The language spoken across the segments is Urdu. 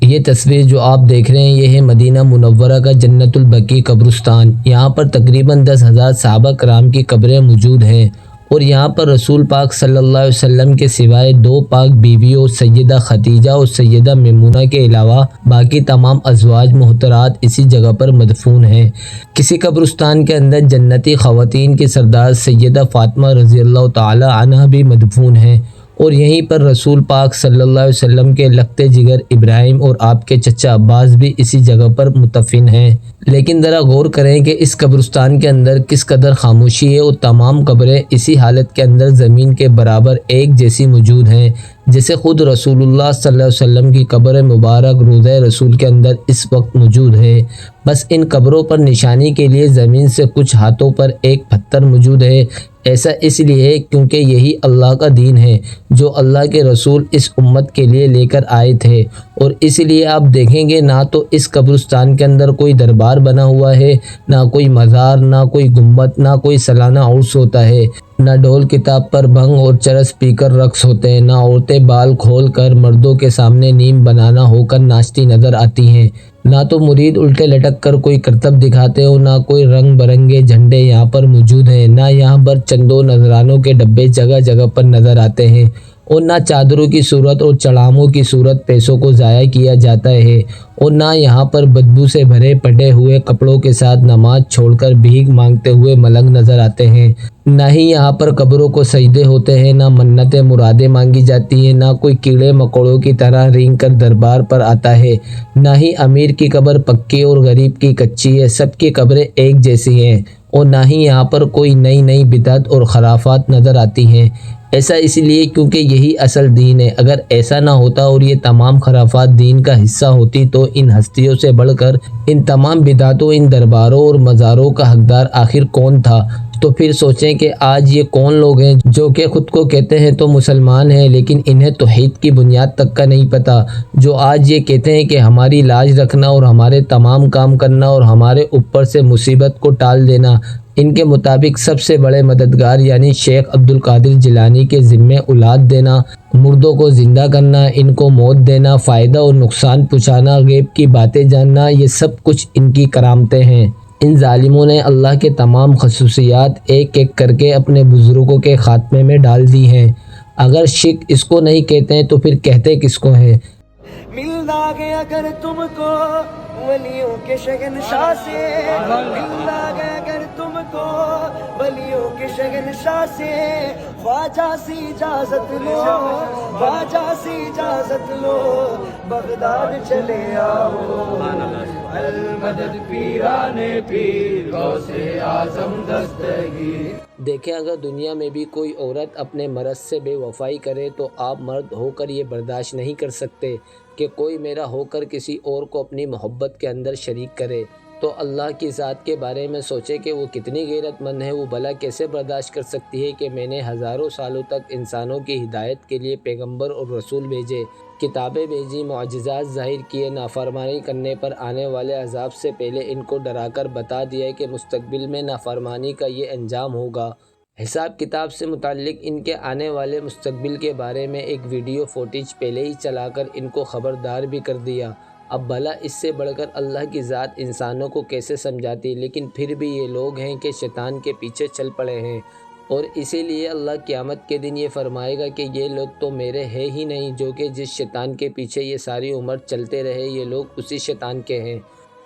یہ تصویر جو آپ دیکھ رہے ہیں یہ ہے مدینہ منورہ کا جنت البقیع قبرستان۔ یہاں پر تقریباً 10,000 صحابہ کرام کی قبریں موجود ہیں، اور یہاں پر رسول پاک صلی اللہ علیہ وسلم کے سوائے 2 پاک بیویوں سیدہ خدیجہ اور سیدہ میمونہ کے علاوہ باقی تمام ازواج محترات اسی جگہ پر مدفون ہیں۔ کسی قبرستان کے اندر جنتی خواتین کی سردار سیدہ فاطمہ رضی اللہ تعالی عنہا بھی مدفون ہیں، اور یہیں پر رسول پاک صلی اللہ علیہ وسلم کے لگتے جگر ابراہیم اور آپ کے چچا عباس بھی اسی جگہ پر مدفن ہیں۔ لیکن ذرا غور کریں کہ اس قبرستان کے اندر کس قدر خاموشی ہے، اور تمام قبریں اسی حالت کے اندر زمین کے برابر ایک جیسی موجود ہیں، جیسے خود رسول اللہ صلی اللہ علیہ وسلم کی قبر مبارک روضہ رسول کے اندر اس وقت موجود ہے۔ بس ان قبروں پر نشانی کے لیے زمین سے کچھ ہاتھوں پر ایک پتھر موجود ہے۔ ایسا اس لیے ہے کیونکہ یہی اللہ کا دین ہے جو اللہ کے رسول اس امت کے لیے لے کر آئے تھے، اور اس لیے آپ دیکھیں گے نہ تو اس قبرستان کے اندر کوئی دربار بنا ہوا ہے، نہ کوئی مزار، نہ کوئی گنبد، نہ کوئی سالانہ عرس ہوتا ہے، نہ ڈھول کتاب پر بھنگ اور چرس پی کر رقص ہوتے ہیں، نہ عورتیں بال کھول کر مردوں کے سامنے نیم بنانا ہو کر ناچتی نظر آتی ہیں، نہ تو مرید الٹے لٹک کر کوئی کرتب دکھاتے ہو، نہ کوئی رنگ برنگے جھنڈے یہاں پر موجود ہیں، نہ یہاں پر چندوں نذرانوں کے ڈبے جگہ جگہ پر نظر آتے ہیں، اور نہ چادروں کی صورت اور چڑاموں کی صورت پیسوں کو ضائع کیا جاتا ہے، اور نہ یہاں پر بدبو سے بھرے پٹے ہوئے کپڑوں کے ساتھ نماز چھوڑ کر بھیک مانگتے ہوئے ملنگ نظر آتے ہیں، نہ ہی یہاں پر قبروں کو سجدے ہوتے ہیں، نہ منتیں مرادیں مانگی جاتی ہیں، نہ کوئی کیڑے مکوڑوں کی طرح رینگ کر دربار پر آتا ہے، نہ ہی امیر کی قبر پکی اور غریب کی کچی ہے، سب کی قبریں ایک جیسی ہیں، اور نہ ہی یہاں پر کوئی نئی بدعت اور خرافات نظر آتی ہیں۔ ایسا اس لیے کیونکہ یہی اصل دین ہے۔ اگر ایسا نہ ہوتا اور یہ تمام خرافات دین کا حصہ ہوتی تو ان ہستیوں سے بڑھ کر ان تمام بدعتوں، ان درباروں اور مزاروں کا حقدار آخر کون تھا؟ تو پھر سوچیں کہ آج یہ کون لوگ ہیں جو کہ خود کو کہتے ہیں تو مسلمان ہیں، لیکن انہیں توحید کی بنیاد تک کا نہیں پتہ، جو آج یہ کہتے ہیں کہ ہماری لاج رکھنا اور ہمارے تمام کام کرنا اور ہمارے اوپر سے مصیبت کو ٹال دینا ان کے مطابق سب سے بڑے مددگار یعنی شیخ عبد القادر جیلانی کے ذمے اولاد دینا، مردوں کو زندہ کرنا، ان کو موت دینا، فائدہ اور نقصان پہنچانا، غیب کی باتیں جاننا، یہ سب کچھ ان کی کرامتیں ہیں۔ ان ظالموں نے اللہ کے تمام خصوصیات ایک ایک کر کے اپنے بزرگوں کے خاتمے میں ڈال دی ہیں۔ اگر شرک اس کو نہیں کہتے ہیں تو پھر کہتے کس کو ہیں؟ ملنا گیا اگر تم کو ولیوں کے شہنشاہ سے، ملنا گیا اگر تم کو ولیوں کے شہنشاہ سے، خواجہ سی اجازت لو، خواجہ سی اجازت لو، بغداد چلے آؤ، المدد پیران پیر غوث اعظم دستگیر۔ دیکھیں اگر دنیا میں بھی کوئی عورت اپنے مرد سے بے وفائی کرے تو آپ مرد ہو کر یہ برداشت نہیں کر سکتے کہ کوئی میرا ہو کر کسی اور کو اپنی محبت کے اندر شریک کرے، تو اللہ کی ذات کے بارے میں سوچے کہ وہ کتنی غیرت مند ہے۔ وہ بھلا کیسے برداشت کر سکتی ہے کہ میں نے ہزاروں سالوں تک انسانوں کی ہدایت کے لیے پیغمبر اور رسول بھیجے، کتابیں بھیجی، معجزات ظاہر کیے، نافرمانی کرنے پر آنے والے عذاب سے پہلے ان کو ڈرا کر بتا دیا کہ مستقبل میں نافرمانی کا یہ انجام ہوگا۔ حساب کتاب سے متعلق ان کے آنے والے مستقبل کے بارے میں ایک ویڈیو فوٹیج پہلے ہی چلا کر ان کو خبردار بھی کر دیا۔ اب بھلا اس سے بڑھ کر اللہ کی ذات انسانوں کو کیسے سمجھاتی، لیکن پھر بھی یہ لوگ ہیں کہ شیطان کے پیچھے چل پڑے ہیں، اور اسی لیے اللہ قیامت کے دن یہ فرمائے گا کہ یہ لوگ تو میرے ہیں ہی نہیں، جو کہ جس شیطان کے پیچھے یہ ساری عمر چلتے رہے یہ لوگ اسی شیطان کے ہیں۔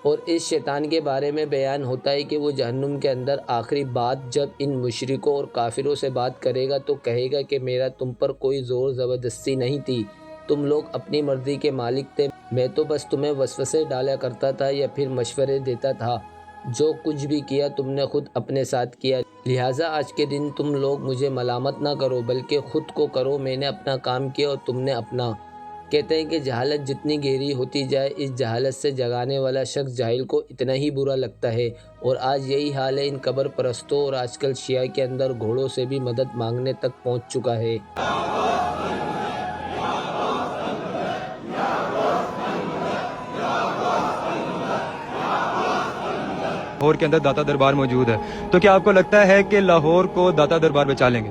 اور اس شیطان کے بارے میں بیان ہوتا ہے کہ وہ جہنم کے اندر آخری بات جب ان مشرکوں اور کافروں سے بات کرے گا تو کہے گا کہ میرا تم پر کوئی زور زبردستی نہیں تھی، تم لوگ اپنی مرضی کے مالک تھے، میں تو بس تمہیں وسوسے ڈالا کرتا تھا یا پھر مشورے دیتا تھا، جو کچھ بھی کیا تم نے خود اپنے ساتھ کیا، لہٰذا آج کے دن تم لوگ مجھے ملامت نہ کرو بلکہ خود کو کرو، میں نے اپنا کام کیا اور تم نے اپنا۔ کہتے ہیں کہ جہالت جتنی گہری ہوتی جائے اس جہالت سے جگانے والا شخص جاہل کو اتنا ہی برا لگتا ہے، اور آج یہی حال ہے ان قبر پرستوں، اور آج کل شیعہ کے اندر گھوڑوں سے بھی مدد مانگنے تک پہنچ چکا ہے۔ لاہور کے اندر داتا دربار موجود ہے، تو کیا آپ کو لگتا ہے کہ لاہور کو داتا دربار بچا لیں گے؟